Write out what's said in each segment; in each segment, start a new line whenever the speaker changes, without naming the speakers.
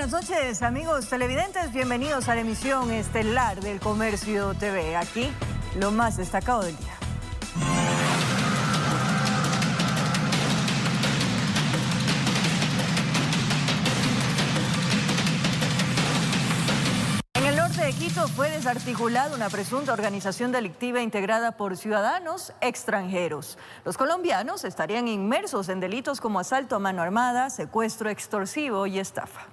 Buenas noches, amigos televidentes. Bienvenidos a la emisión estelar del Comercio TV. Aquí, lo más destacado del día. En el norte de Quito fue desarticulada una presunta organización delictiva integrada por ciudadanos extranjeros. Los colombianos estarían inmersos en delitos como asalto a mano armada, secuestro extorsivo y estafa.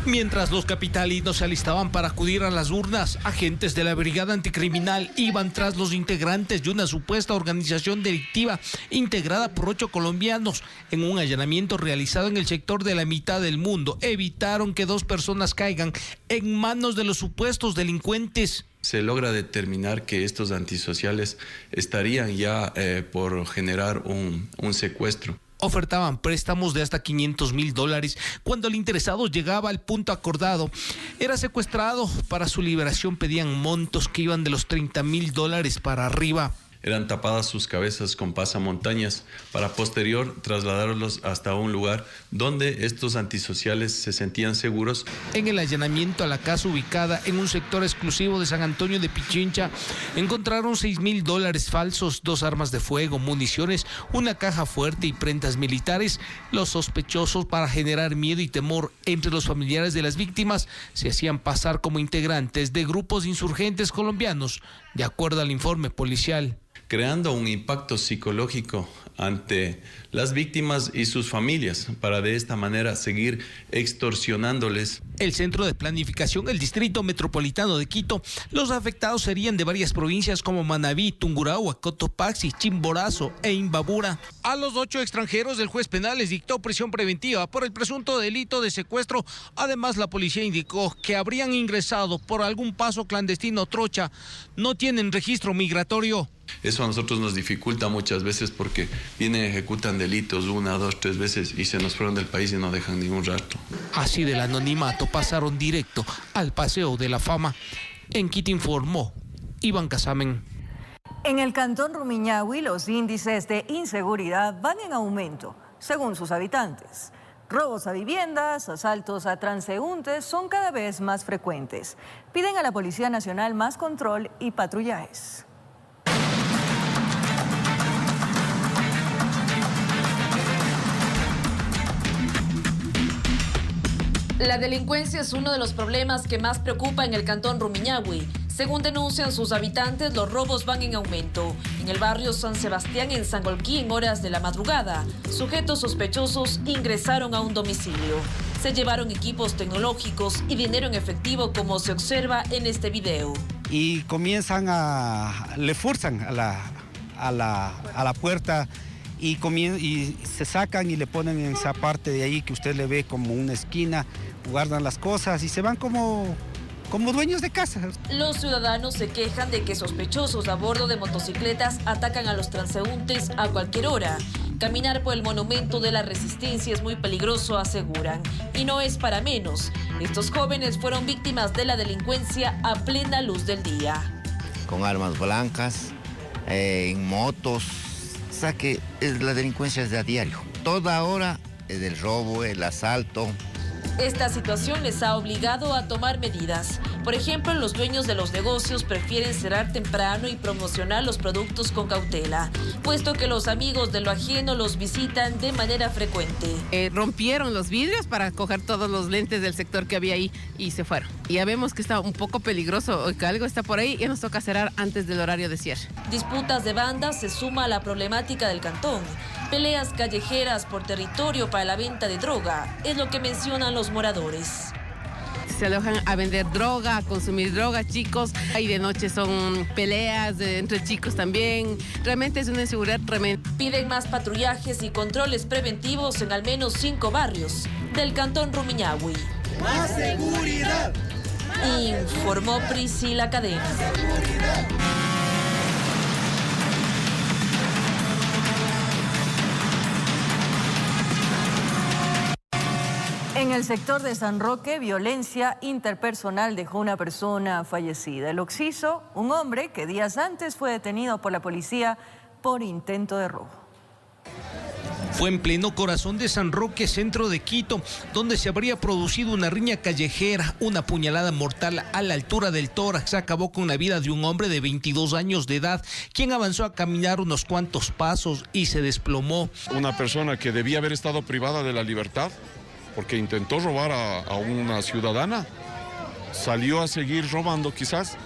Mientras los capitalinos se alistaban para acudir a las urnas, agentes de la Brigada Anticriminal iban tras los integrantes de una supuesta organización delictiva integrada por 8 colombianos. En un allanamiento realizado en el sector de la mitad del mundo, evitaron que 2 personas caigan en manos de los supuestos delincuentes.
Se logra determinar que estos antisociales estarían ya por generar un secuestro.
Ofertaban préstamos de hasta $500,000 cuando el interesado llegaba al punto acordado. Era secuestrado. Para su liberación pedían montos que iban de los $30,000 para arriba.
Eran tapadas sus cabezas con pasamontañas para posterior trasladarlos hasta un lugar donde estos antisociales se sentían seguros.
En el allanamiento a la casa ubicada en un sector exclusivo de San Antonio de Pichincha, encontraron $6,000 falsos, 2 armas de fuego, municiones, una caja fuerte y prendas militares. Los sospechosos, para generar miedo y temor entre los familiares de las víctimas, se hacían pasar como integrantes de grupos insurgentes colombianos, de acuerdo al informe policial,
creando un impacto psicológico ante las víctimas y sus familias, para de esta manera seguir extorsionándoles.
El Centro de Planificación, el Distrito Metropolitano de Quito, los afectados serían de varias provincias como Manabí, Tungurahua, Cotopaxi, Chimborazo e Imbabura. A los 8 extranjeros, el juez penal les dictó prisión preventiva por el presunto delito de secuestro. Además, la policía indicó que habrían ingresado por algún paso clandestino trocha. No tienen registro migratorio.
Eso a nosotros nos dificulta muchas veces porque vienen, ejecutan delitos 1, 2, 3 veces y se nos fueron del país y no dejan ningún rastro.
Así del anonimato pasaron directo al Paseo de la Fama. En Quito informó Iván Casamen.
En el cantón Rumiñahui, los índices de inseguridad van en aumento, según sus habitantes. Robos a viviendas, asaltos a transeúntes son cada vez más frecuentes. Piden a la Policía Nacional más control y patrullajes.
La delincuencia es uno de los problemas que más preocupa en el cantón Rumiñahui. Según denuncian sus habitantes, los robos van en aumento. En el barrio San Sebastián, en Sangolquí, en horas de la madrugada, sujetos sospechosos ingresaron a un domicilio. Se llevaron equipos tecnológicos y dinero en efectivo, como se observa en este video.
Y comienzan le forzan a la puerta y se sacan y le ponen en esa parte de ahí que usted le ve como una esquina, guardan las cosas y se van como dueños de casa.
Los ciudadanos se quejan de que sospechosos a bordo de motocicletas atacan a los transeúntes a cualquier hora. Caminar por el monumento de la Resistencia es muy peligroso, aseguran. Y no es para menos. Estos jóvenes fueron víctimas de la delincuencia a plena luz del día.
Con armas blancas, en motos. O sea que la delincuencia es de a diario. Toda hora es el robo, el asalto.
Esta situación les ha obligado a tomar medidas. Por ejemplo, los dueños de los negocios prefieren cerrar temprano y promocionar los productos con cautela, puesto que los amigos de lo ajeno los visitan de manera frecuente.
Rompieron los vidrios para coger todos los lentes del sector que había ahí y se fueron. Ya vemos que está un poco peligroso, que algo está por ahí y nos toca cerrar antes del horario de cierre.
Disputas de bandas se suma a la problemática del cantón. Peleas callejeras por territorio para la venta de droga, es lo que mencionan los moradores.
Se alojan a vender droga, a consumir droga, chicos. Y de noche son peleas entre chicos también. Realmente es una inseguridad tremenda.
Piden más patrullajes y controles preventivos en al menos 5 barrios del cantón Rumiñahui.
¡Más seguridad!
Informó Priscila Cadena.
En el sector de San Roque, violencia interpersonal dejó una persona fallecida. El occiso, un hombre que días antes fue detenido por la policía por intento de robo.
Fue en pleno corazón de San Roque, centro de Quito, donde se habría producido una riña callejera. Una puñalada mortal a la altura del tórax acabó con la vida de un hombre de 22 años de edad, quien avanzó a caminar unos cuantos pasos y se desplomó.
Una persona que debía haber estado privada de la libertad porque intentó robar a una ciudadana, salió a seguir robando quizás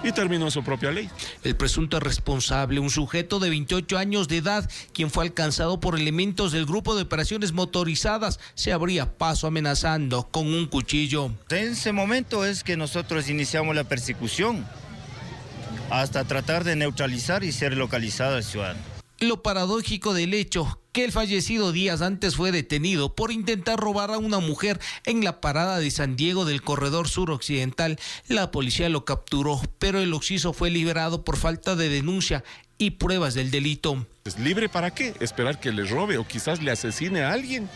y terminó en su propia ley.
El presunto responsable, un sujeto de 28 años de edad, quien fue alcanzado por elementos del grupo de operaciones motorizadas, se abría paso amenazando con un cuchillo.
En ese momento es que nosotros iniciamos la persecución hasta tratar de neutralizar y ser localizado al ciudadano.
Lo paradójico del hecho, que el fallecido días antes fue detenido por intentar robar a una mujer en la parada de San Diego del corredor suroccidental. La policía lo capturó, pero el occiso fue liberado por falta de denuncia y pruebas del delito.
¿Es libre para qué? Esperar que le robe o quizás le asesine a alguien,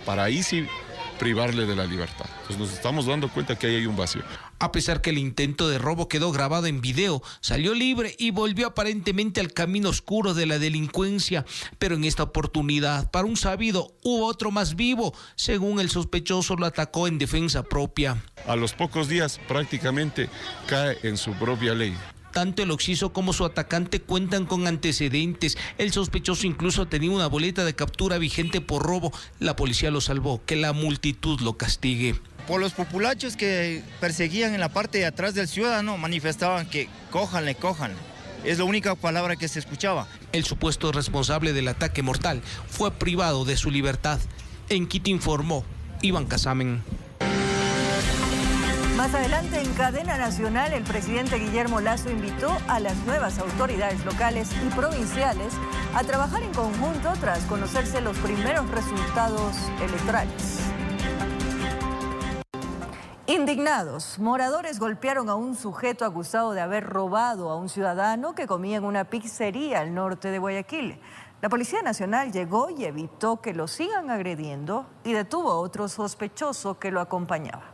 para ahí sí privarle de la libertad. Entonces nos estamos dando cuenta que ahí hay un vacío.
A pesar que el intento de robo quedó grabado en video, salió libre y volvió aparentemente al camino oscuro de la delincuencia. Pero en esta oportunidad, para un sabido, hubo otro más vivo. Según el sospechoso, lo atacó en defensa propia.
A los pocos días prácticamente cae en su propia ley.
Tanto el occiso como su atacante cuentan con antecedentes. El sospechoso incluso tenía una boleta de captura vigente por robo. La policía lo salvó, que la multitud lo castigue.
Por los populachos que perseguían en la parte de atrás del ciudadano, manifestaban que cójanle, cójanle. Es la única palabra que se escuchaba.
El supuesto responsable del ataque mortal fue privado de su libertad. En Quito informó Iván Casamen.
Más adelante, en cadena nacional, el presidente Guillermo Lasso invitó a las nuevas autoridades locales y provinciales a trabajar en conjunto tras conocerse los primeros resultados electorales. Indignados, moradores golpearon a un sujeto acusado de haber robado a un ciudadano que comía en una pizzería al norte de Guayaquil. La Policía Nacional llegó y evitó que lo sigan agrediendo y detuvo a otro sospechoso que lo acompañaba.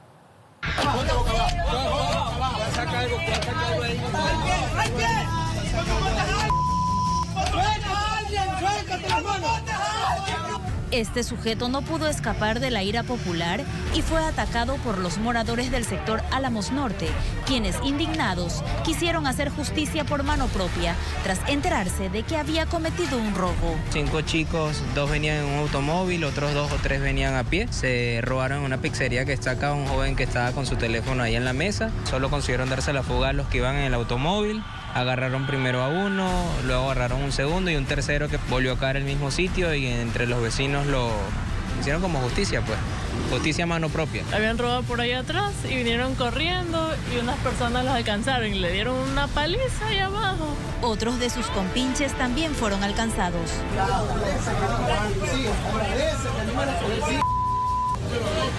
Este sujeto no pudo escapar de la ira popular y fue atacado por los moradores del sector Álamos Norte, quienes, indignados, quisieron hacer justicia por mano propia tras enterarse de que había cometido un robo.
5 chicos, 2 venían en un automóvil, otros 2 o 3 venían a pie. Se robaron una pizzería que está acá, un joven que estaba con su teléfono ahí en la mesa. Solo consiguieron darse la fuga a los que iban en el automóvil. Agarraron primero a uno, luego agarraron un segundo y un tercero que volvió a caer en el mismo sitio, y entre los vecinos lo hicieron como justicia, pues, justicia a mano propia.
Habían robado por ahí atrás y vinieron corriendo y unas personas los alcanzaron y le dieron una paliza ahí abajo.
Otros de sus compinches también fueron alcanzados.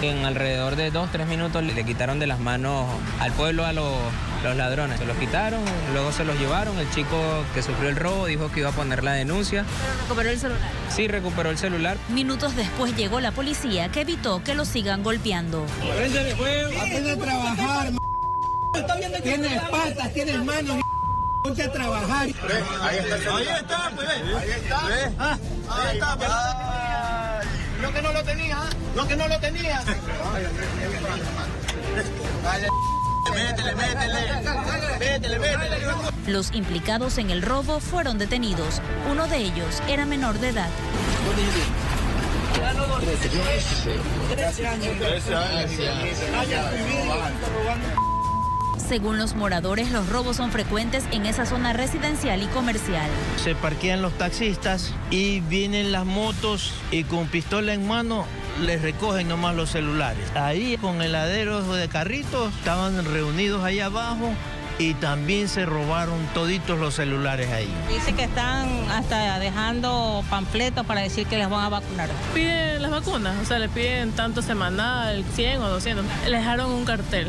En alrededor de 2-3 minutos le quitaron de las manos al pueblo a los ladrones. Se los quitaron, luego se los llevaron. El chico que sufrió el robo dijo que iba a poner la denuncia.
¿Pero recuperó el celular?
Sí, recuperó el celular.
Minutos después llegó la policía, que evitó que lo sigan golpeando.
Aprende a trabajar, tienes patas, tienes manos, ponte a trabajar. Ahí está, ahí está, pues. Ahí está. Ahí está, pues. No que no lo tenía, no que no lo tenía. Métele.
Los implicados en el robo fueron detenidos. Uno de ellos era menor de edad.
13 años.
Según los moradores, los robos son frecuentes en esa zona residencial y comercial.
Se parquean los taxistas y vienen las motos y con pistola en mano les recogen nomás los celulares. Ahí con heladeros de carritos estaban reunidos ahí abajo y también se robaron toditos los celulares ahí.
Dice que están hasta dejando panfletos para decir que les van a vacunar.
Piden las vacunas, o sea, le piden tanto semanal, 100 o 200. Le dejaron un cartel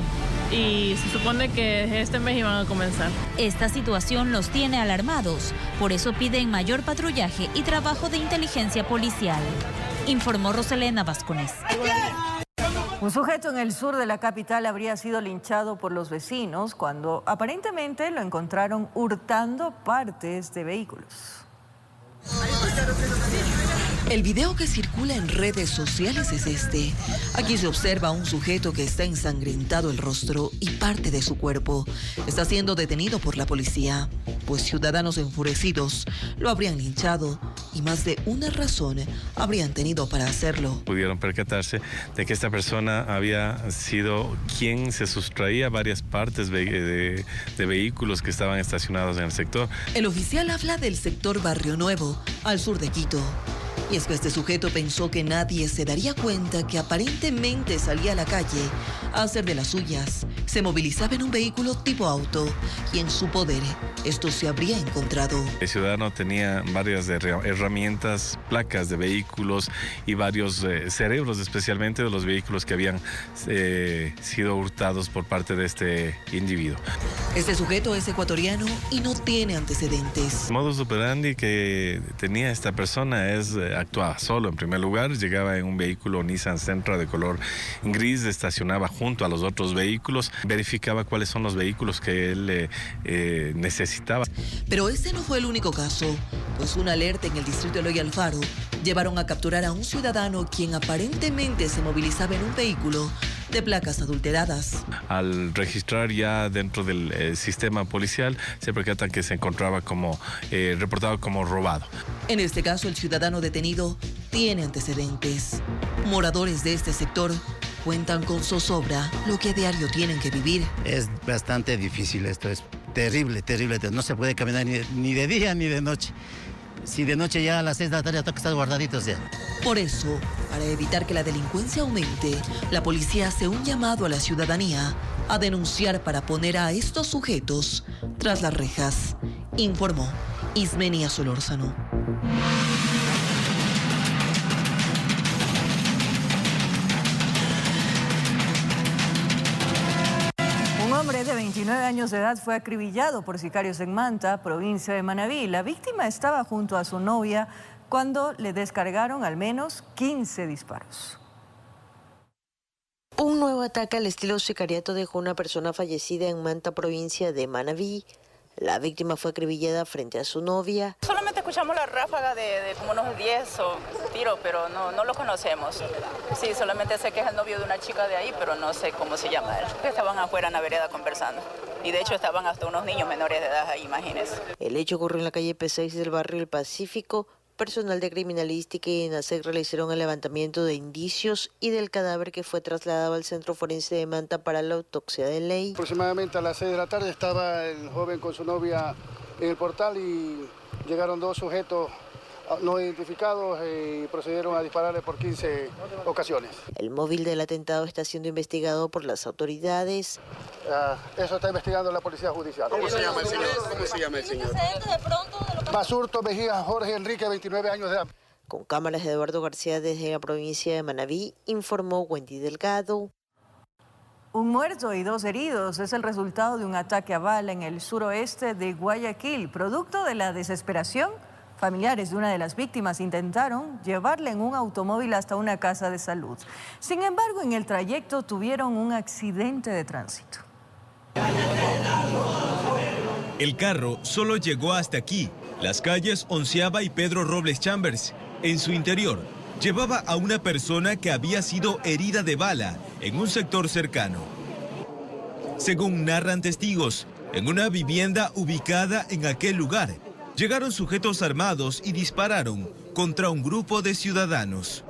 y se supone que este mes iban a comenzar.
Esta situación los tiene alarmados, por eso piden mayor patrullaje y trabajo de inteligencia policial, informó Roselena Vasconés.
Un sujeto en el sur de la capital habría sido linchado por los vecinos cuando aparentemente lo encontraron hurtando partes de vehículos.
El video que circula en redes sociales es este. Aquí se observa a un sujeto que está ensangrentado el rostro y parte de su cuerpo. Está siendo detenido por la policía, pues ciudadanos enfurecidos lo habrían linchado y más de una razón habrían tenido para hacerlo.
Pudieron percatarse de que esta persona había sido quien se sustraía varias partes de vehículos que estaban estacionados en el sector.
El oficial habla del sector Barrio Nuevo, al sur de Quito. Y es que este sujeto pensó que nadie se daría cuenta que aparentemente salía a la calle a hacer de las suyas. Se movilizaba en un vehículo tipo auto y en su poder esto se habría encontrado.
El ciudadano tenía varias herramientas, placas de vehículos y varios cerebros, especialmente de los vehículos que habían sido hurtados por parte de este individuo.
Este sujeto es ecuatoriano y no tiene antecedentes.
El modus operandi que tenía esta persona es actuaba solo. En primer lugar, llegaba en un vehículo Nissan Sentra de color gris, estacionaba junto a los otros vehículos, verificaba cuáles son los vehículos que él necesitaba.
Pero este no fue el único caso, pues una alerta en el distrito de Eloy Alfaro llevaron a capturar a un ciudadano quien aparentemente se movilizaba en un vehículo de placas adulteradas.
Al registrar ya dentro del sistema policial, se percatan que se encontraba como reportado como robado.
En este caso, el ciudadano detenido tiene antecedentes. Moradores de este sector cuentan con zozobra lo que a diario tienen que vivir.
Es bastante difícil esto, es terrible, terrible. No se puede caminar ni de día ni de noche. Si de noche ya a las 6 de la tarde toca estar guardaditos ya.
Por eso, para evitar que la delincuencia aumente, la policía hace un llamado a la ciudadanía a denunciar para poner a estos sujetos tras las rejas, informó Ismenia Solórzano.
Un hombre de 29 años de edad fue acribillado por sicarios en Manta, provincia de Manabí. La víctima estaba junto a su novia cuando le descargaron al menos 15 disparos.
Un nuevo ataque al estilo sicariato dejó una persona fallecida en Manta, provincia de Manabí. La víctima fue acribillada frente a su novia.
Solamente escuchamos la ráfaga de como unos 10 o tiros, pero no lo conocemos. Sí, solamente sé que es el novio de una chica de ahí, pero no sé cómo se llama él. Estaban afuera en la vereda conversando. Y de hecho estaban hasta unos niños menores de edad ahí, imagínense.
El hecho ocurrió en la calle P6 del barrio El Pacífico. Personal de criminalística y ENASEC realizaron el levantamiento de indicios y del cadáver que fue trasladado al Centro Forense de Manta para la autopsia de ley.
Aproximadamente a las 6 de la tarde estaba el joven con su novia en el portal y llegaron dos sujetos no identificados y procedieron a dispararle por 15 ocasiones.
El móvil del atentado está siendo investigado por las autoridades.
Eso está investigando la Policía Judicial.
¿Cómo se llama el señor? ¿Cómo se llama el señor?
Basurto Mejía Jorge Enrique, 29 años de edad.
Con cámaras de Eduardo García desde la provincia de Manabí, informó Wendy Delgado.
Un muerto y 2 heridos es el resultado de un ataque a bala en el suroeste de Guayaquil. Producto de la desesperación, familiares de una de las víctimas intentaron llevarla en un automóvil hasta una casa de salud. Sin embargo, en el trayecto tuvieron un accidente de tránsito.
El carro solo llegó hasta aquí, las calles Onceava y Pedro Robles Chambers. En su interior, llevaba a una persona que había sido herida de bala en un sector cercano. Según narran testigos, en una vivienda ubicada en aquel lugar, llegaron sujetos armados y dispararon contra un grupo de ciudadanos.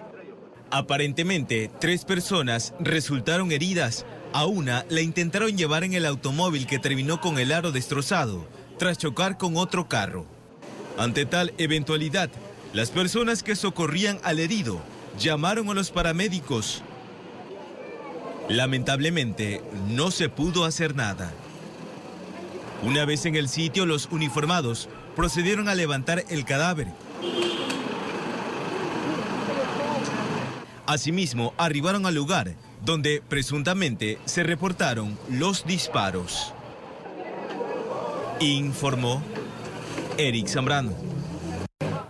Aparentemente, 3 personas resultaron heridas. A una la intentaron llevar en el automóvil que terminó con el aro destrozado, tras chocar con otro carro. Ante tal eventualidad, las personas que socorrían al herido llamaron a los paramédicos. Lamentablemente, no se pudo hacer nada. Una vez en el sitio, los uniformados procedieron a levantar el cadáver. Asimismo, arribaron al lugar donde presuntamente se reportaron los disparos. Informó Eric Zambrano.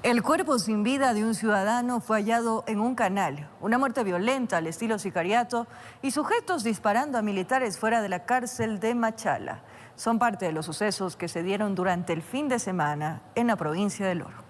El cuerpo sin vida de un ciudadano fue hallado en un canal. Una muerte violenta al estilo sicariato y sujetos disparando a militares fuera de la cárcel de Machala. Son parte de los sucesos que se dieron durante el fin de semana en la provincia del Oro.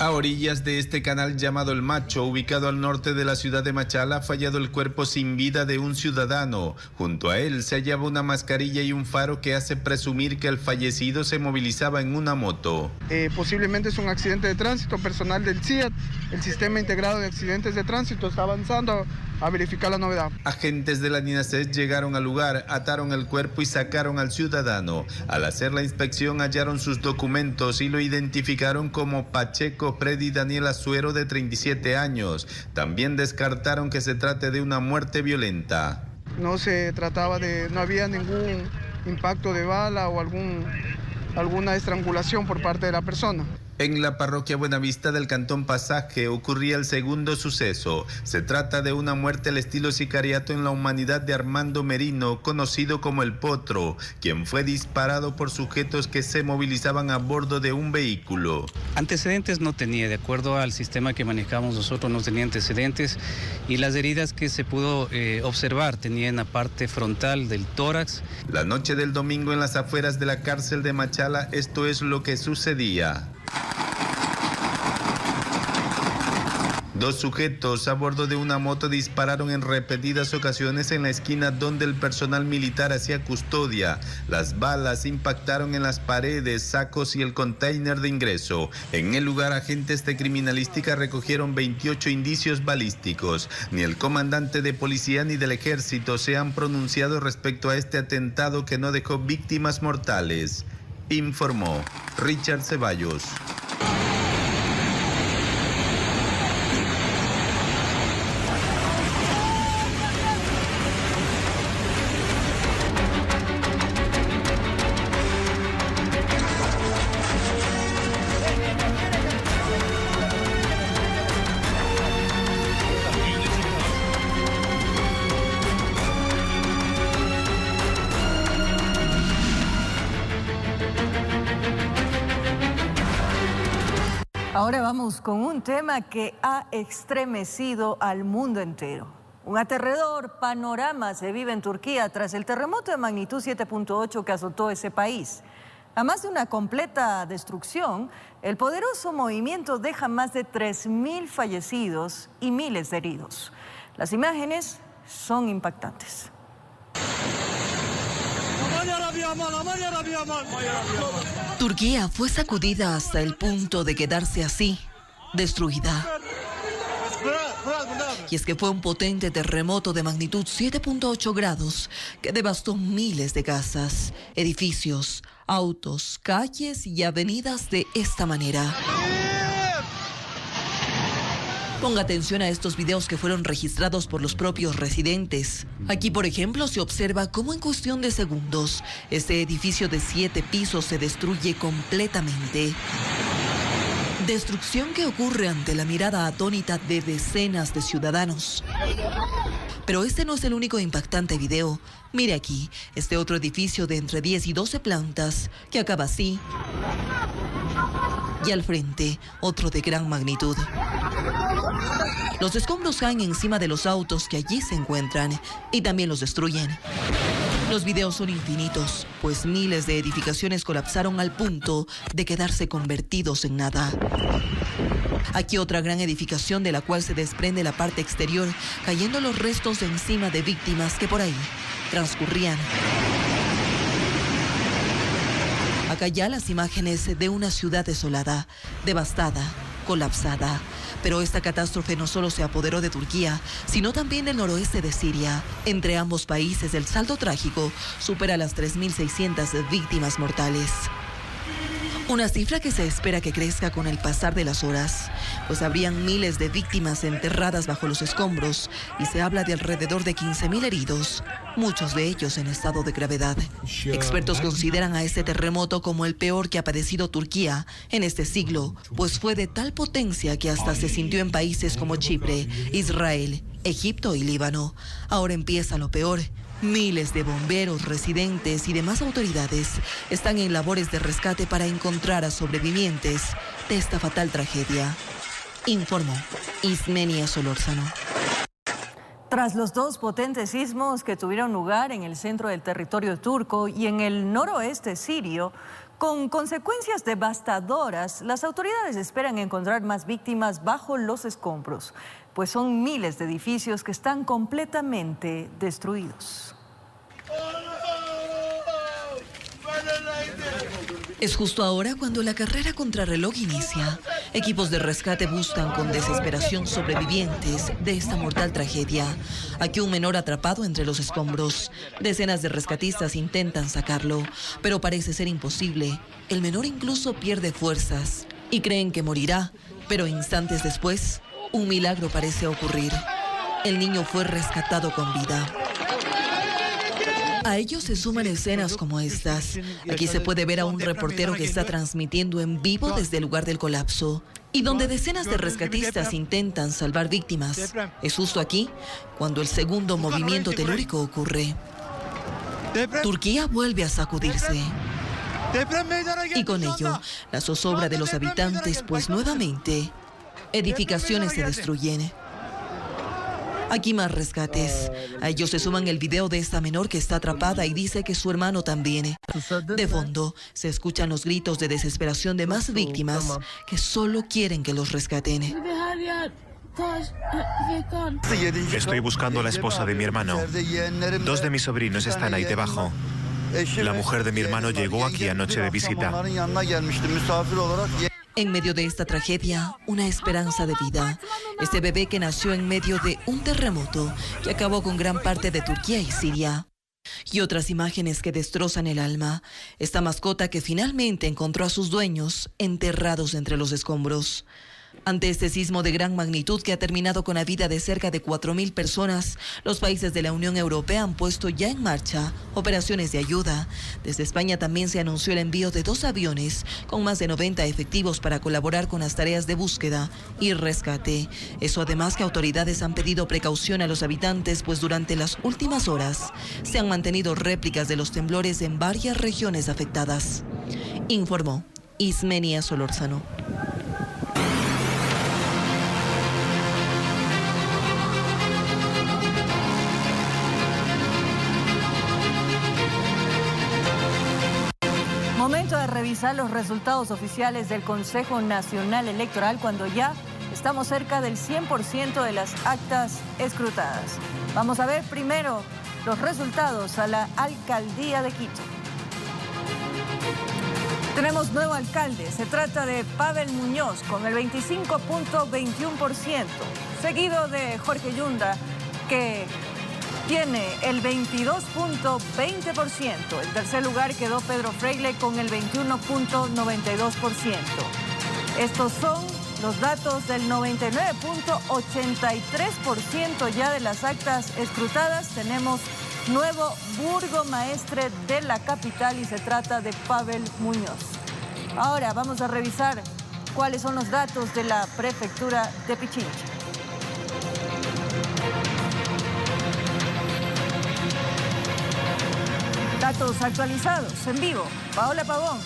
A orillas de este canal llamado El Macho, ubicado al norte de la ciudad de Machala, ha fallado el cuerpo sin vida de un ciudadano. Junto a él se hallaba una mascarilla y un faro que hace presumir que el fallecido se movilizaba en una moto.
Posiblemente es un accidente de tránsito. Personal del CIAT, el Sistema Integrado de Accidentes de Tránsito, está avanzando a verificar la novedad.
Agentes de la DINASES llegaron al lugar, ataron el cuerpo y sacaron al ciudadano. Al hacer la inspección hallaron sus documentos y lo identificaron como Pacheco Freddy Daniel Azuero, de 37 años. También descartaron que se trate de una muerte violenta.
No se trataba de, no había ningún impacto de bala o alguna estrangulación por parte de la persona.
En la parroquia Buenavista del Cantón Pasaje ocurría el segundo suceso. Se trata de una muerte al estilo sicariato en la humanidad de Armando Merino, conocido como El Potro, quien fue disparado por sujetos que se movilizaban a bordo de un vehículo.
Antecedentes no tenía, de acuerdo al sistema que manejamos nosotros, no tenía antecedentes, y las heridas que se pudo observar tenían la parte frontal del tórax.
La noche del domingo en las afueras de la cárcel de Machala, esto es lo que sucedía. Dos sujetos a bordo de una moto dispararon en repetidas ocasiones en la esquina donde el personal militar hacía custodia. Las balas impactaron en las paredes, sacos y el container de ingreso. En el lugar, agentes de criminalística recogieron 28 indicios balísticos. Ni el comandante de policía ni del ejército se han pronunciado respecto a este atentado que no dejó víctimas mortales. Informó Richard Ceballos.
Ahora vamos con un tema que ha estremecido al mundo entero. Un aterrador panorama se vive en Turquía tras el terremoto de magnitud 7.8 que azotó ese país. Además de una completa destrucción, el poderoso movimiento deja más de 3.000 fallecidos y miles de heridos. Las imágenes son impactantes.
Turquía fue sacudida hasta el punto de quedarse así, destruida. Y es que fue un potente terremoto de magnitud 7.8 grados que devastó miles de casas, edificios, autos, calles y avenidas de esta manera. Ponga atención a estos videos que fueron registrados por los propios residentes. Aquí, por ejemplo, se observa cómo en cuestión de segundos este edificio de 7 pisos se destruye completamente. Destrucción que ocurre ante la mirada atónita de decenas de ciudadanos. Pero este no es el único impactante video. Mire aquí, este otro edificio de entre 10 y 12 plantas que acaba así. Y al frente, otro de gran magnitud. Los escombros caen encima de los autos que allí se encuentran y también los destruyen. Los videos son infinitos, pues miles de edificaciones colapsaron al punto de quedarse convertidos en nada. Aquí otra gran edificación de la cual se desprende la parte exterior, cayendo los restos de encima de víctimas que por ahí transcurrían. Acá ya las imágenes de una ciudad desolada, devastada, colapsada. Pero esta catástrofe no solo se apoderó de Turquía, sino también del noroeste de Siria. Entre ambos países el saldo trágico supera las 3.600 víctimas mortales. Una cifra que se espera que crezca con el pasar de las horas, pues habrían miles de víctimas enterradas bajo los escombros y se habla de alrededor de 15.000 heridos, muchos de ellos en estado de gravedad. Expertos consideran a este terremoto como el peor que ha padecido Turquía en este siglo, pues fue de tal potencia que hasta se sintió en países como Chipre, Israel, Egipto y Líbano. Ahora empieza lo peor. Miles de bomberos, residentes y demás autoridades están en labores de rescate para encontrar a sobrevivientes de esta fatal tragedia. Informó Ismenia Solórzano.
Tras los dos potentes sismos que tuvieron lugar en el centro del territorio turco y en el noroeste sirio, Con consecuencias devastadoras, las autoridades esperan encontrar más víctimas bajo los escombros, pues son miles de edificios que están completamente destruidos.
Es justo ahora cuando la carrera contrarreloj inicia. Equipos de rescate buscan con desesperación sobrevivientes de esta mortal tragedia. Aquí un menor atrapado entre los escombros. Decenas de rescatistas intentan sacarlo, pero parece ser imposible. El menor incluso pierde fuerzas y creen que morirá, pero instantes después, un milagro parece ocurrir. El niño fue rescatado con vida. A ellos se suman escenas como estas. Aquí se puede ver a un reportero que está transmitiendo en vivo desde el lugar del colapso y donde decenas de rescatistas intentan salvar víctimas. Es justo aquí cuando el segundo movimiento telúrico ocurre. Turquía vuelve a sacudirse. Y con ello, la zozobra de los habitantes, pues nuevamente, edificaciones se destruyen. Aquí más rescates. A ellos se suman el video de esta menor que está atrapada y dice que su hermano también. De fondo se escuchan los gritos de desesperación de más víctimas que solo quieren que los rescaten.
Estoy buscando a la esposa de mi hermano. 2 de mis sobrinos están ahí debajo. La mujer de mi hermano llegó aquí anoche de visita.
En medio de esta tragedia, una esperanza de vida. Este bebé que nació en medio de un terremoto que acabó con gran parte de Turquía y Siria. Y otras imágenes que destrozan el alma. Esta mascota que finalmente encontró a sus dueños enterrados entre los escombros. Ante este sismo de gran magnitud que ha terminado con la vida de cerca de 4.000 personas, los países de la Unión Europea han puesto ya en marcha operaciones de ayuda. Desde España también se anunció el envío de 2 aviones con más de 90 efectivos para colaborar con las tareas de búsqueda y rescate. Eso además que autoridades han pedido precaución a los habitantes, pues durante las últimas horas se han mantenido réplicas de los temblores en varias regiones afectadas. Informó Ismenia Solórzano.
Momento de revisar los resultados oficiales del Consejo Nacional Electoral cuando ya estamos cerca del 100% de las actas escrutadas. Vamos a ver primero los resultados a la Alcaldía de Quito. Tenemos nuevo alcalde, se trata de Pavel Muñoz con el 25.21%, seguido de Jorge Yunda que tiene el 22.20%. En tercer lugar quedó Pedro Freile con el 21.92%. Estos son los datos del 99.83% ya de las actas escrutadas. Tenemos nuevo burgomaestre de la capital y se trata de Pavel Muñoz. Ahora vamos a revisar cuáles son los datos de la prefectura de Pichincha. Datos actualizados en vivo. Paola Pavón,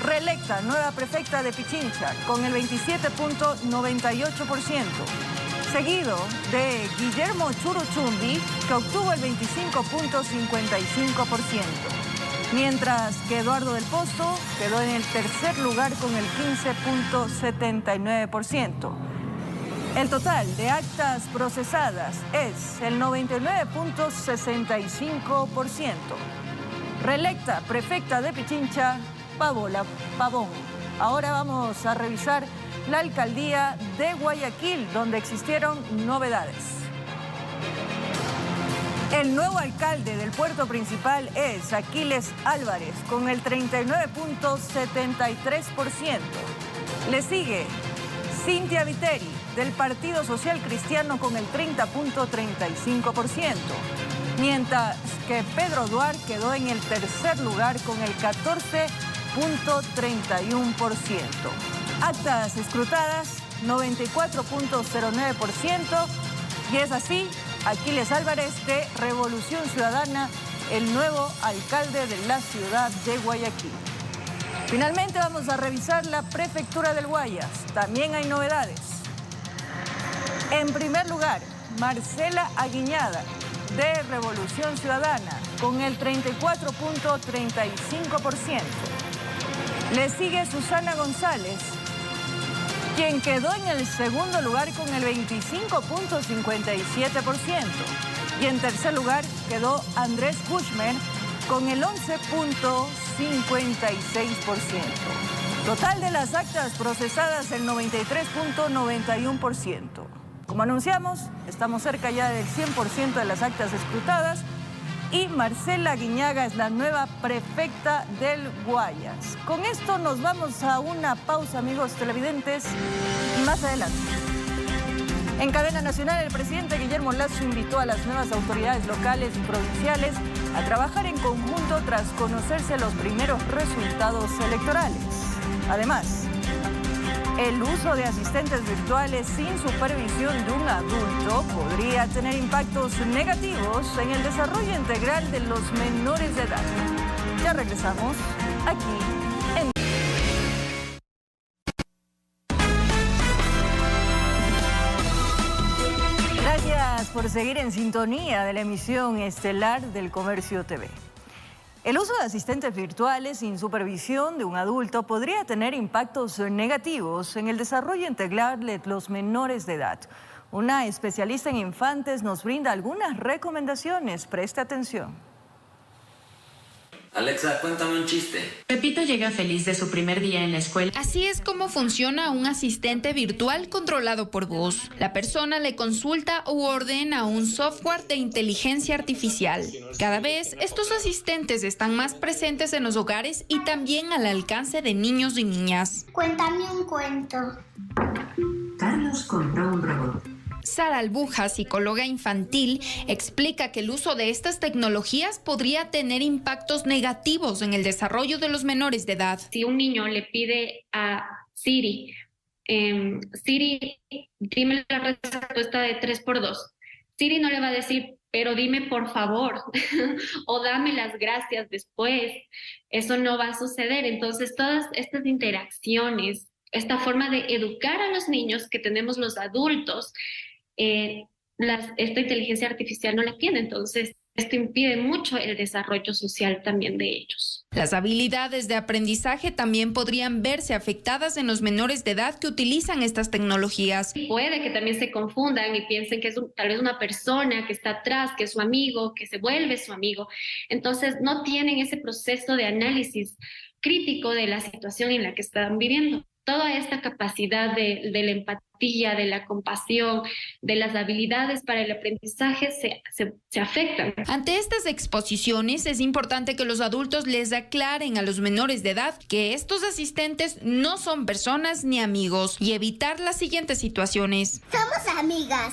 reelecta nueva prefecta de Pichincha con el 27.98%, seguido de Guillermo Churuchumbi, que obtuvo el 25.55%, mientras que Eduardo del Pozo quedó en el tercer lugar con el 15.79%. El total de actas procesadas es el 99.65%. Reelecta prefecta de Pichincha, Paola Pavón. Ahora vamos a revisar la alcaldía de Guayaquil, donde existieron novedades. El nuevo alcalde del puerto principal es Aquiles Álvarez, con el 39.73%. Le sigue Cintia Viteri, del Partido Social Cristiano, con el 30.35%. Mientras que Pedro Duarte quedó en el tercer lugar con el 14.31%. Actas escrutadas, 94.09%. Y es así, Aquiles Álvarez de Revolución Ciudadana, el nuevo alcalde de la ciudad de Guayaquil. Finalmente vamos a revisar la prefectura del Guayas. También hay novedades. En primer lugar, Marcela Aguiñada, de Revolución Ciudadana, con el 34.35%. Le sigue Susana González, quien quedó en el segundo lugar con el 25.57%. Y en tercer lugar quedó Andrés Bushman con el 11.56%. Total de las actas procesadas, el 93.91%. Como anunciamos, estamos cerca ya del 100% de las actas escrutadas y Marcela Guiñaga es la nueva prefecta del Guayas. Con esto nos vamos a una pausa, amigos televidentes, y más adelante. En cadena nacional, el presidente Guillermo Lasso invitó a las nuevas autoridades locales y provinciales a trabajar en conjunto tras conocerse los primeros resultados electorales. Además, el uso de asistentes virtuales sin supervisión de un adulto podría tener impactos negativos en el desarrollo integral de los menores de edad. Ya regresamos aquí en... Gracias por seguir en sintonía de la emisión estelar del Comercio TV. El uso de asistentes virtuales sin supervisión de un adulto podría tener impactos negativos en el desarrollo integral de los menores de edad. Una especialista en infantes nos brinda algunas recomendaciones. Preste atención.
Alexa, cuéntame un chiste.
Pepito llega feliz de su primer día en la escuela.
Así es como funciona un asistente virtual controlado por voz. La persona le consulta u ordena un software de inteligencia artificial. Cada vez estos asistentes están más presentes en los hogares y también al alcance de niños y niñas.
Cuéntame un cuento.
Carlos compró un robot.
Sara Albuja, psicóloga infantil, explica que el uso de estas tecnologías podría tener impactos negativos en el desarrollo de los menores de edad.
Si un niño le pide a Siri, Siri, dime la respuesta de 3x2, Siri no le va a decir, pero dime por favor, o dame las gracias después. Eso no va a suceder. Entonces, todas estas interacciones, esta forma de educar a los niños que tenemos los adultos, esta inteligencia artificial no la tiene, entonces esto impide mucho el desarrollo social también de ellos.
Las habilidades de aprendizaje también podrían verse afectadas en los menores de edad que utilizan estas tecnologías.
Puede que también se confundan y piensen que es tal vez una persona que está atrás, que es su amigo, que se vuelve su amigo. Entonces no tienen ese proceso de análisis crítico de la situación en la que están viviendo. Toda esta capacidad de la empatía, de la compasión, de las habilidades para el aprendizaje se afectan.
Ante estas exposiciones es importante que los adultos les aclaren a los menores de edad que estos asistentes no son personas ni amigos y evitar las siguientes situaciones.
Somos amigas.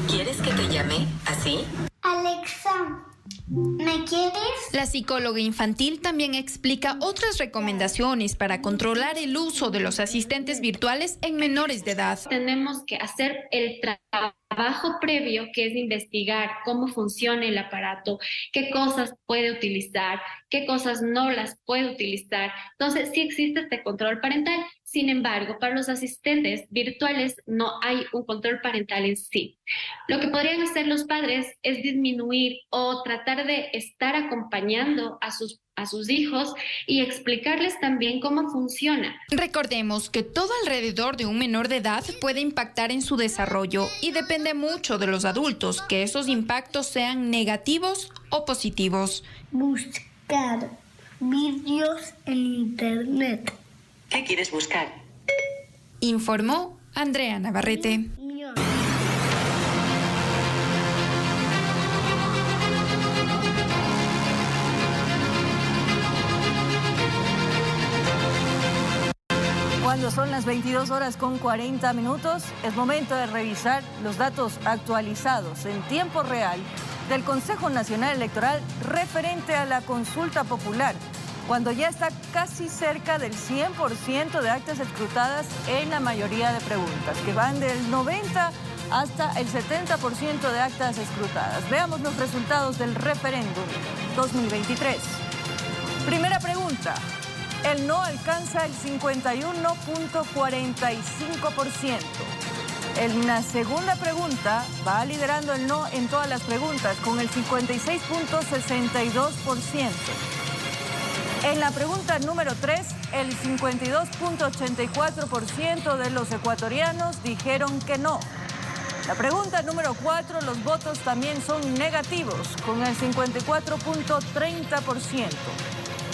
¿Quieres que te llame así?
Alexa, ¿me quieres?
La psicóloga infantil también explica otras recomendaciones para controlar el uso de los asistentes virtuales en menores de edad.
Tenemos que hacer el trabajo previo, que es investigar cómo funciona el aparato, qué cosas puede utilizar, qué cosas no las puede utilizar. Entonces, sí existe este control parental. Sin embargo, para los asistentes virtuales no hay un control parental en sí. Lo que podrían hacer los padres es disminuir o tratar de estar acompañando a sus hijos y explicarles también cómo funciona.
Recordemos que todo alrededor de un menor de edad puede impactar en su desarrollo y depende mucho de los adultos que esos impactos sean negativos o positivos.
Buscar vídeos en internet.
¿Qué quieres buscar?
Informó Andrea Navarrete.
Cuando son las 22:40, es momento de revisar los datos actualizados en tiempo real del Consejo Nacional Electoral referente a la consulta popular, cuando ya está casi cerca del 100% de actas escrutadas en la mayoría de preguntas, que van del 90 hasta el 70% de actas escrutadas. Veamos los resultados del referéndum 2023. Primera pregunta. El no alcanza el 51.45%. En la segunda pregunta va liderando el no en todas las preguntas con el 56.62%. En la pregunta número 3, el 52.84% de los ecuatorianos dijeron que no. La pregunta número 4, los votos también son negativos, con el 54.30%.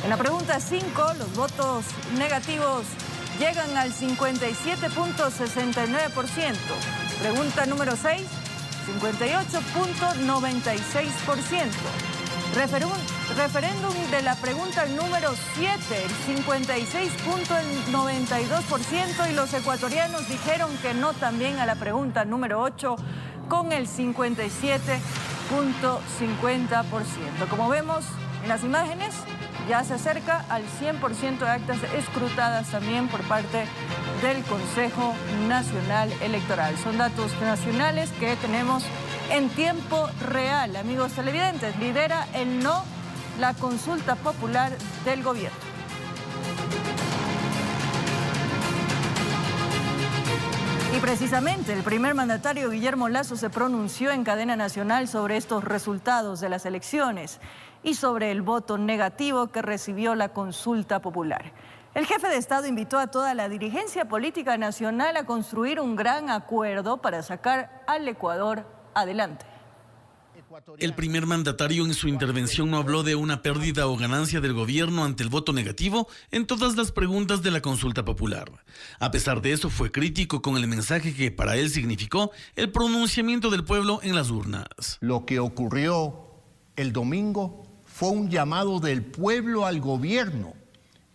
En la pregunta 5, los votos negativos llegan al 57.69%. Pregunta número 6, 58.96%. Referéndum de la pregunta número 7, el 56.92%, y los ecuatorianos dijeron que no también a la pregunta número 8 con el 57.50%. Como vemos en las imágenes, ya se acerca al 100% de actas escrutadas también por parte del Consejo Nacional Electoral. Son datos nacionales que tenemos en tiempo real. Amigos televidentes, lidera el no la consulta popular del gobierno. Y precisamente el primer mandatario Guillermo Lasso se pronunció en cadena nacional sobre estos resultados de las elecciones y sobre el voto negativo que recibió la consulta popular. El jefe de Estado invitó a toda la dirigencia política nacional a construir un gran acuerdo para sacar al Ecuador adelante.
El primer mandatario en su intervención no habló de una pérdida o ganancia del gobierno ante el voto negativo en todas las preguntas de la consulta popular. A pesar de eso, fue crítico con el mensaje que para él significó el pronunciamiento del pueblo en las urnas.
Lo que ocurrió el domingo fue un llamado del pueblo al gobierno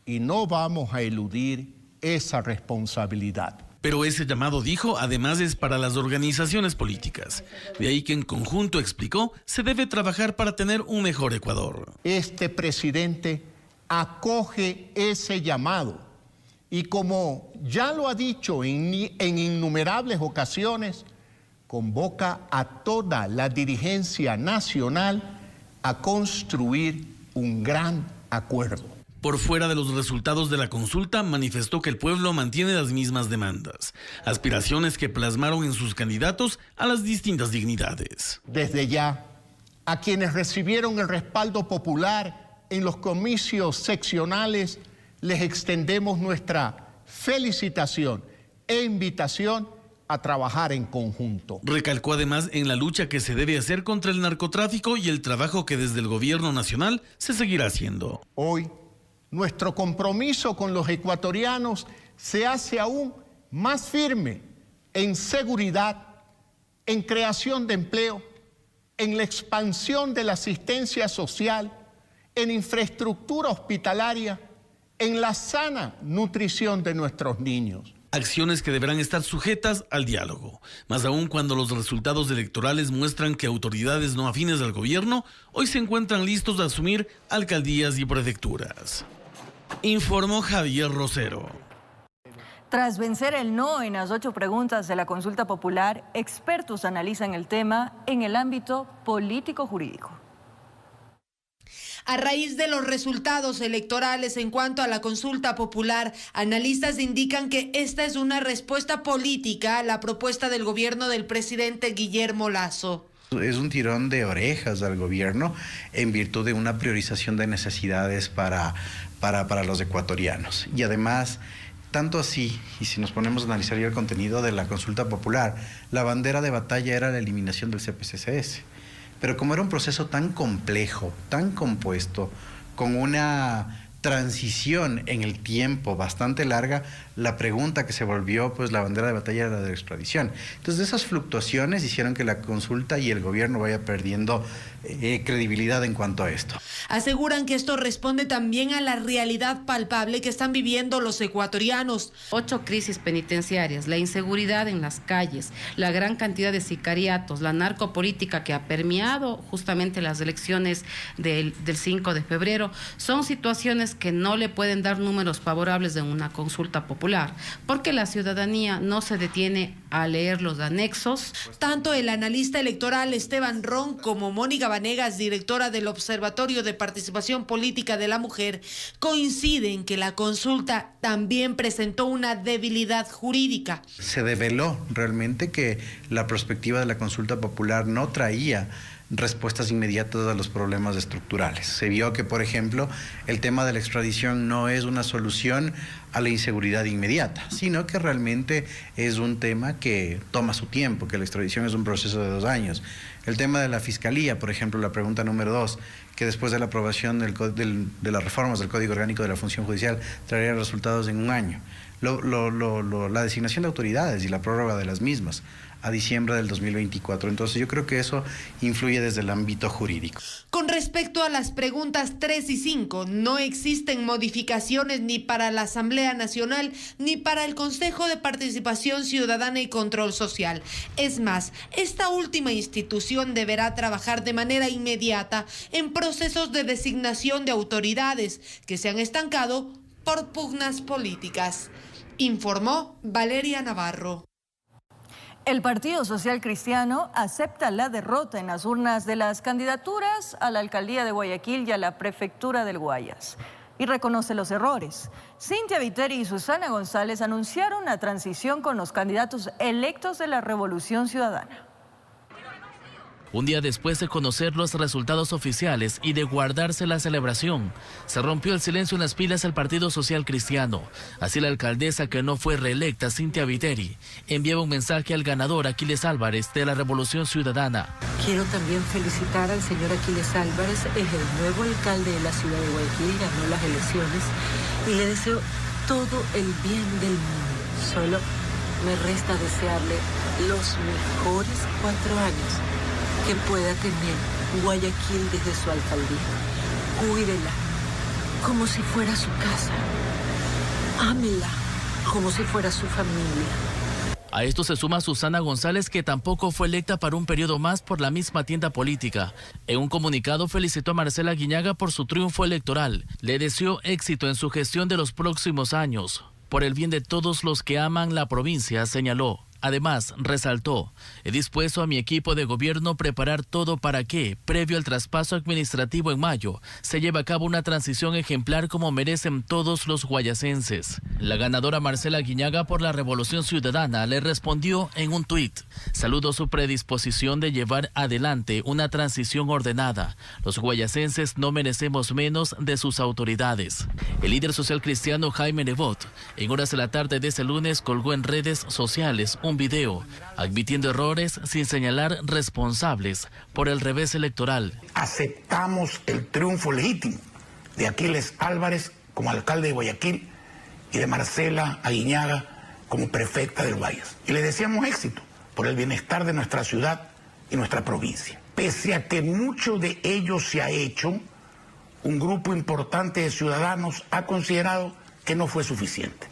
y no vamos a eludir esa responsabilidad.
Pero ese llamado, dijo, además es para las organizaciones políticas. De ahí que en conjunto, explicó, se debe trabajar para tener un mejor Ecuador.
Este presidente acoge ese llamado y, como ya lo ha dicho en innumerables ocasiones, convoca a toda la dirigencia nacional a construir un gran acuerdo.
Por fuera de los resultados de la consulta, manifestó que el pueblo mantiene las mismas demandas, aspiraciones que plasmaron en sus candidatos a las distintas dignidades.
Desde ya, a quienes recibieron el respaldo popular en los comicios seccionales, les extendemos nuestra felicitación e invitación a trabajar en conjunto.
Recalcó además en la lucha que se debe hacer contra el narcotráfico y el trabajo que desde el gobierno nacional se seguirá haciendo.
Hoy, nuestro compromiso con los ecuatorianos se hace aún más firme en seguridad, en creación de empleo, en la expansión de la asistencia social, en infraestructura hospitalaria, en la sana nutrición de nuestros niños.
Acciones que deberán estar sujetas al diálogo, más aún cuando los resultados electorales muestran que autoridades no afines al gobierno hoy se encuentran listos a asumir alcaldías y prefecturas. Informó Javier Rosero.
Tras vencer el no en las 8 preguntas de la consulta popular, expertos analizan el tema en el ámbito político-jurídico.
A raíz de los resultados electorales en cuanto a la consulta popular, analistas indican que esta es una respuesta política a la propuesta del gobierno del presidente Guillermo Lasso.
Es un tirón de orejas al gobierno en virtud de una priorización de necesidades para los ecuatorianos. Y además, tanto así, y si nos ponemos a analizar ya el contenido de la consulta popular, la bandera de batalla era la eliminación del CPCCS. Pero como era un proceso tan complejo, tan compuesto, con una transición en el tiempo bastante larga, la pregunta que se volvió pues la bandera de batalla era de la extradición. Entonces esas fluctuaciones hicieron que la consulta y el gobierno vaya perdiendo credibilidad en cuanto a esto.
Aseguran que esto responde también a la realidad palpable que están viviendo los ecuatorianos.
8 crisis penitenciarias, la inseguridad en las calles, la gran cantidad de sicariatos, la narcopolítica que ha permeado justamente las elecciones del 5 de febrero, son situaciones que no le pueden dar números favorables en una consulta popular, porque la ciudadanía no se detiene a leer los anexos.
Tanto el analista electoral Esteban Ron como Mónica Vanegas, directora del Observatorio de Participación Política de la Mujer, coinciden que la consulta también presentó una debilidad jurídica.
Se develó realmente que la perspectiva de la consulta popular no traía respuestas inmediatas a los problemas estructurales. Se vio que, por ejemplo, el tema de la extradición no es una solución a la inseguridad inmediata, sino que realmente es un tema que toma su tiempo, que la extradición es un proceso de 2 años. El tema de la fiscalía, por ejemplo, la pregunta número 2, que después de la aprobación de las reformas del Código Orgánico de la Función Judicial traería resultados en 1 año. La designación de autoridades y la prórroga de las mismas a diciembre del 2024. Entonces yo creo que eso influye desde el ámbito jurídico.
Con respecto a las preguntas 3 y 5, no existen modificaciones ni para la Asamblea Nacional ni para el Consejo de Participación Ciudadana y Control Social. Es más, esta última institución deberá trabajar de manera inmediata en procesos de designación de autoridades que se han estancado por pugnas políticas. Informó Valeria Navarro.
El Partido Social Cristiano acepta la derrota en las urnas de las candidaturas a la alcaldía de Guayaquil y a la prefectura del Guayas y reconoce los errores. Cynthia Viteri y Susana González anunciaron la transición con los candidatos electos de la Revolución Ciudadana.
Un día después de conocer los resultados oficiales y de guardarse la celebración, se rompió el silencio en las filas del Partido Social Cristiano. Así la alcaldesa que no fue reelecta, Cynthia Viteri, enviaba un mensaje al ganador Aquiles Álvarez de la Revolución Ciudadana.
Quiero también felicitar al señor Aquiles Álvarez, es el nuevo alcalde de la ciudad de Guayaquil, ganó las elecciones y le deseo todo el bien del mundo. Solo me resta desearle los mejores 4 años que pueda tener Guayaquil desde su alcaldía. Cuídela como si fuera su casa. Ámela como si fuera su familia.
A esto se suma Susana González, que tampoco fue electa para un periodo más por la misma tienda política. En un comunicado felicitó a Marcela Guiñaga por su triunfo electoral. Le deseó éxito en su gestión de los próximos años. Por el bien de todos los que aman la provincia, señaló. Además, resaltó, he dispuesto a mi equipo de gobierno preparar todo para que, previo al traspaso administrativo en mayo, se lleve a cabo una transición ejemplar como merecen todos los guayacenses. La ganadora Marcela Guiñaga por la Revolución Ciudadana le respondió en un tuit. Saludo su predisposición de llevar adelante una transición ordenada. Los guayacenses no merecemos menos de sus autoridades. El líder social cristiano Jaime Nebot, en horas de la tarde de ese lunes, colgó en redes sociales un video admitiendo errores sin señalar responsables por el revés electoral.
Aceptamos el triunfo legítimo de Aquiles Álvarez como alcalde de Guayaquil y de Marcela Aguiñaga como prefecta del Guayas. Y le deseamos éxito por el bienestar de nuestra ciudad y nuestra provincia. Pese a que mucho de ello se ha hecho, un grupo importante de ciudadanos ha considerado que no fue suficiente.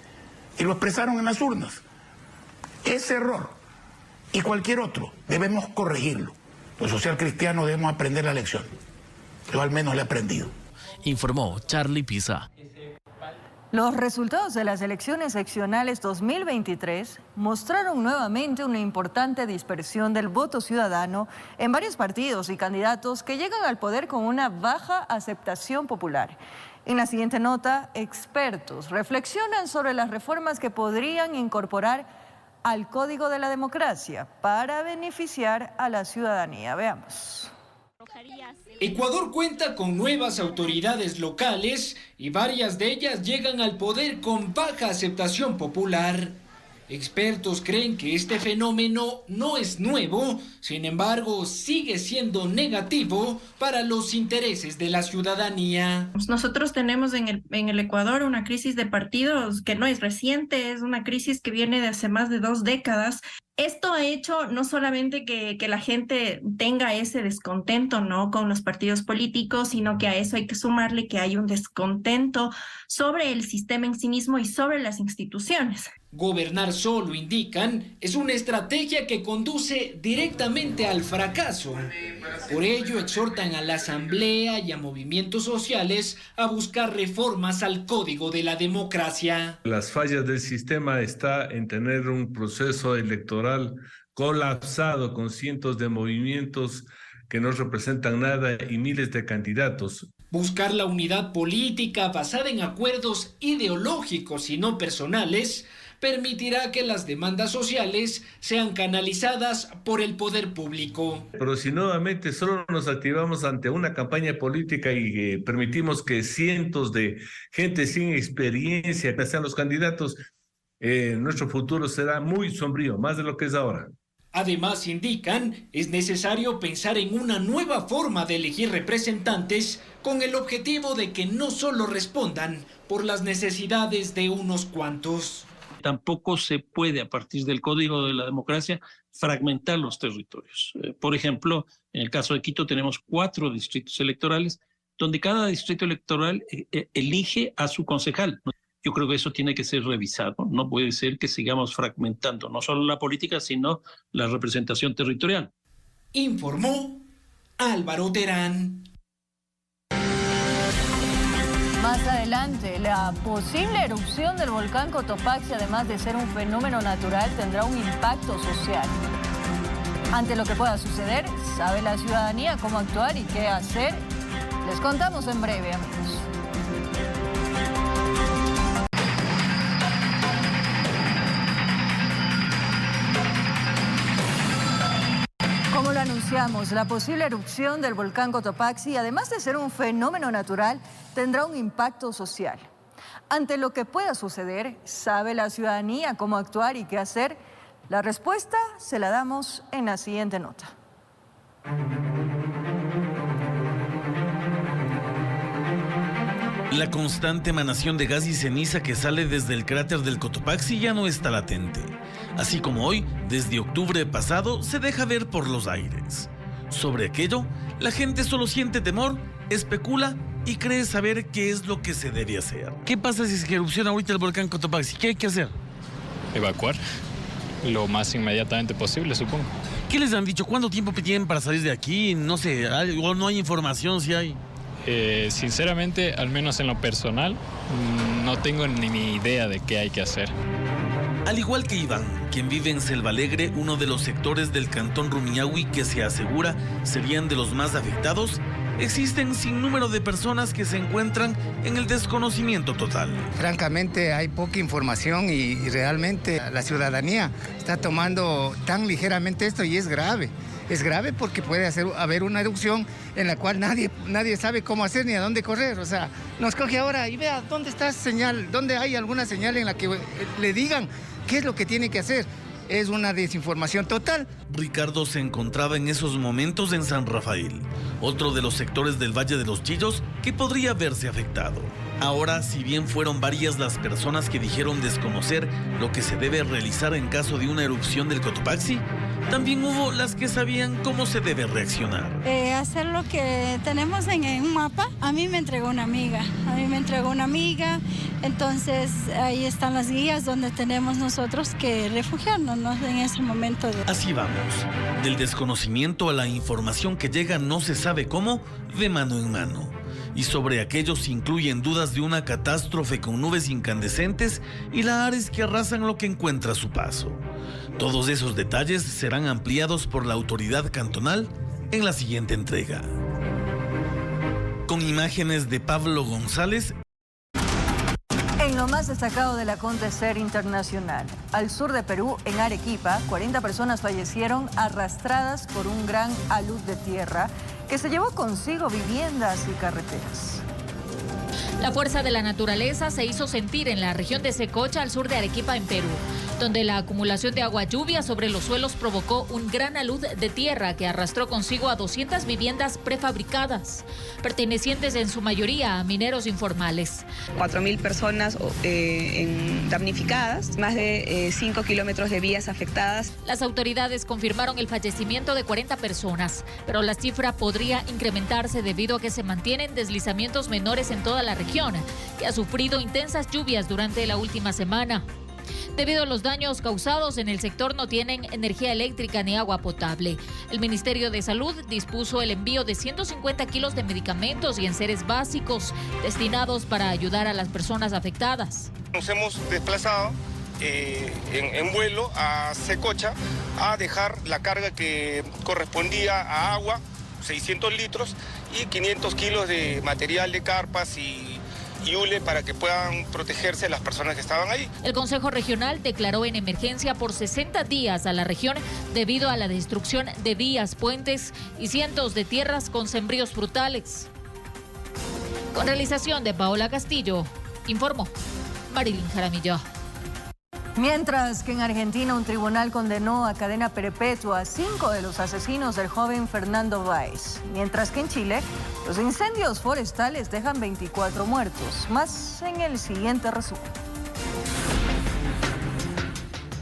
Y lo expresaron en las urnas. Ese error y cualquier otro debemos corregirlo. Los social cristianos debemos aprender la lección. Yo al menos la he aprendido.
Informó Charlie Pisa.
Los resultados de las elecciones seccionales 2023 mostraron nuevamente una importante dispersión del voto ciudadano en varios partidos y candidatos que llegan al poder con una baja aceptación popular. En la siguiente nota, expertos reflexionan sobre las reformas que podrían incorporar al Código de la Democracia para beneficiar a la ciudadanía. Veamos.
Ecuador cuenta con nuevas autoridades locales y varias de ellas llegan al poder con baja aceptación popular. Expertos creen que este fenómeno no es nuevo, sin embargo, sigue siendo negativo para los intereses de la ciudadanía.
Nosotros tenemos en el Ecuador una crisis de partidos que no es reciente, es una crisis que viene de hace más de 2 décadas. Esto ha hecho no solamente que la gente tenga ese descontento, ¿no?, con los partidos políticos, sino que a eso hay que sumarle que hay un descontento sobre el sistema en sí mismo y sobre las instituciones.
Gobernar solo, indican, es una estrategia que conduce directamente al fracaso. Por ello, exhortan a la Asamblea y a movimientos sociales a buscar reformas al Código de la Democracia.
Las fallas del sistema está en tener un proceso electoral colapsado con cientos de movimientos que no representan nada y miles de candidatos.
Buscar la unidad política basada en acuerdos ideológicos y no personales permitirá que las demandas sociales sean canalizadas por el poder público.
Pero si nuevamente solo nos activamos ante una campaña política y permitimos que cientos de gente sin experiencia sean los candidatos, nuestro futuro será muy sombrío, más de lo que es ahora.
Además, indican, es necesario pensar en una nueva forma de elegir representantes con el objetivo de que no solo respondan por las necesidades de unos cuantos.
Tampoco se puede, a partir del Código de la Democracia, fragmentar los territorios. Por ejemplo, en el caso de Quito tenemos 4 distritos electorales, donde cada distrito electoral elige a su concejal. Yo creo que eso tiene que ser revisado. No puede ser que sigamos fragmentando no solo la política, sino la representación territorial.
Informó Álvaro Terán.
Más adelante, la posible erupción del volcán Cotopaxi, además de ser un fenómeno natural, tendrá un impacto social. Ante lo que pueda suceder, ¿sabe la ciudadanía cómo actuar y qué hacer? Les contamos en breve, amigos. Como lo anunciamos, la posible erupción del volcán Cotopaxi, además de ser un fenómeno natural, tendrá un impacto social. Ante lo que pueda suceder, ¿sabe la ciudadanía cómo actuar y qué hacer? La respuesta se la damos en la siguiente nota.
La constante emanación de gas y ceniza que sale desde el cráter del Cotopaxi ya no está latente. Así como hoy, desde octubre pasado, se deja ver por los aires. Sobre aquello, la gente solo siente temor, especula y cree saber qué es lo que se debe hacer. ¿Qué pasa si se erupciona ahorita el volcán Cotopaxi? ¿Qué hay que hacer?
Evacuar lo más inmediatamente posible, supongo.
¿Qué les han dicho? ¿Cuánto tiempo tienen para salir de aquí? No sé, o no hay información si hay.
Sinceramente, al menos en lo personal, no tengo ni idea de qué hay que hacer.
Al igual que Iván, quien vive en Selva Alegre, uno de los sectores del cantón Rumiñahui que se asegura serían de los más afectados, existen sin número de personas que se encuentran en el desconocimiento total.
Francamente hay poca información y realmente la ciudadanía está tomando tan ligeramente esto y es grave. Es grave porque puede haber una erupción en la cual nadie sabe cómo hacer ni a dónde correr. O sea, nos coge ahora y vea dónde está señal, dónde hay alguna señal en la que le digan qué es lo que tiene que hacer. Es una desinformación total.
Ricardo se encontraba en esos momentos en San Rafael, otro de los sectores del Valle de los Chillos que podría verse afectado. Ahora, si bien fueron varias las personas que dijeron desconocer lo que se debe realizar en caso de una erupción del Cotopaxi, también hubo las que sabían cómo se debe reaccionar.
Hacer lo que tenemos en un mapa. A mí me entregó una amiga. Entonces ahí están las guías donde tenemos nosotros que refugiarnos, ¿no? En ese momento.
Así vamos. Del desconocimiento a la información que llega no se sabe cómo, de mano en mano. Y sobre aquellos incluyen dudas de una catástrofe con nubes incandescentes y lahares que arrasan lo que encuentra a su paso. Todos esos detalles serán ampliados por la autoridad cantonal en la siguiente entrega. Con imágenes de Pablo González.
En lo más destacado del acontecer internacional, al sur de Perú, en Arequipa, 40 personas fallecieron arrastradas por un gran alud de tierra que se llevó consigo viviendas y carreteras.
La fuerza de la naturaleza se hizo sentir en la región de Secocha, al sur de Arequipa, en Perú, donde la acumulación de agua lluvia sobre los suelos provocó un gran alud de tierra que arrastró consigo a 200 viviendas prefabricadas, pertenecientes en su mayoría a mineros informales.
4.000 personas damnificadas, más de 5 kilómetros de vías afectadas.
Las autoridades confirmaron el fallecimiento de 40 personas, pero la cifra podría incrementarse debido a que se mantienen deslizamientos menores en toda la región, que ha sufrido intensas lluvias durante la última semana. Debido a los daños causados en el sector, no tienen energía eléctrica ni agua potable. El Ministerio de Salud dispuso el envío de 150 kilos de medicamentos y enseres básicos destinados para ayudar a las personas afectadas.
Nos hemos desplazado en vuelo a Secocha a dejar la carga que correspondía a agua, 600 litros, y 500 kilos de material de carpas y hule para que puedan protegerse las personas que estaban ahí.
El Consejo Regional declaró en emergencia por 60 días a la región debido a la destrucción de vías, puentes y cientos de tierras con sembríos frutales. Con realización de Paola Castillo, informó Marilyn Jaramillo.
Mientras que en Argentina un tribunal condenó a cadena perpetua a 5 de los asesinos del joven Fernando Báez. Mientras que en Chile, los incendios forestales dejan 24 muertos. Más en el siguiente resumen.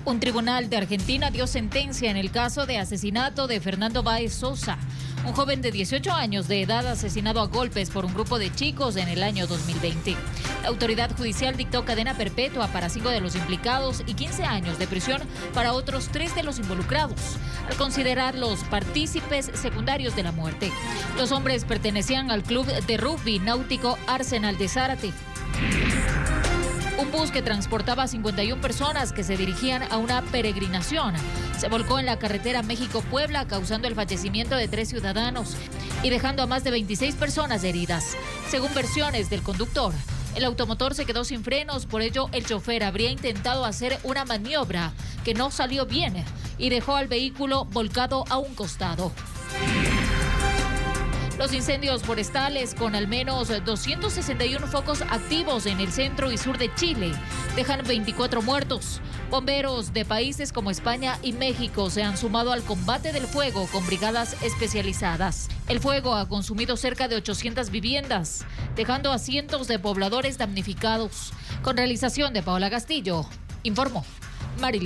Un tribunal de Argentina dio sentencia en el caso de asesinato de Fernando Báez Sosa, un joven de 18 años de edad asesinado a golpes por un grupo de chicos en el año 2020. La autoridad judicial dictó cadena perpetua para 5 de los implicados y 15 años de prisión para otros 3 de los involucrados, al considerar los partícipes secundarios de la muerte. Los hombres pertenecían al club de rugby náutico Arsenal de Zárate. Un bus que transportaba a 51 personas que se dirigían a una peregrinación se volcó en la carretera México-Puebla, causando el fallecimiento de 3 ciudadanos y dejando a más de 26 personas heridas. Según versiones del conductor, el automotor se quedó sin frenos, por ello el chofer habría intentado hacer una maniobra que no salió bien y dejó al vehículo volcado a un costado. Los incendios forestales, con al menos 261 focos activos en el centro y sur de Chile, dejan 24 muertos. Bomberos de países como España y México se han sumado al combate del fuego con brigadas especializadas. El fuego ha consumido cerca de 800 viviendas, dejando a cientos de pobladores damnificados. Con realización de Paola Castillo, informó Marilyn.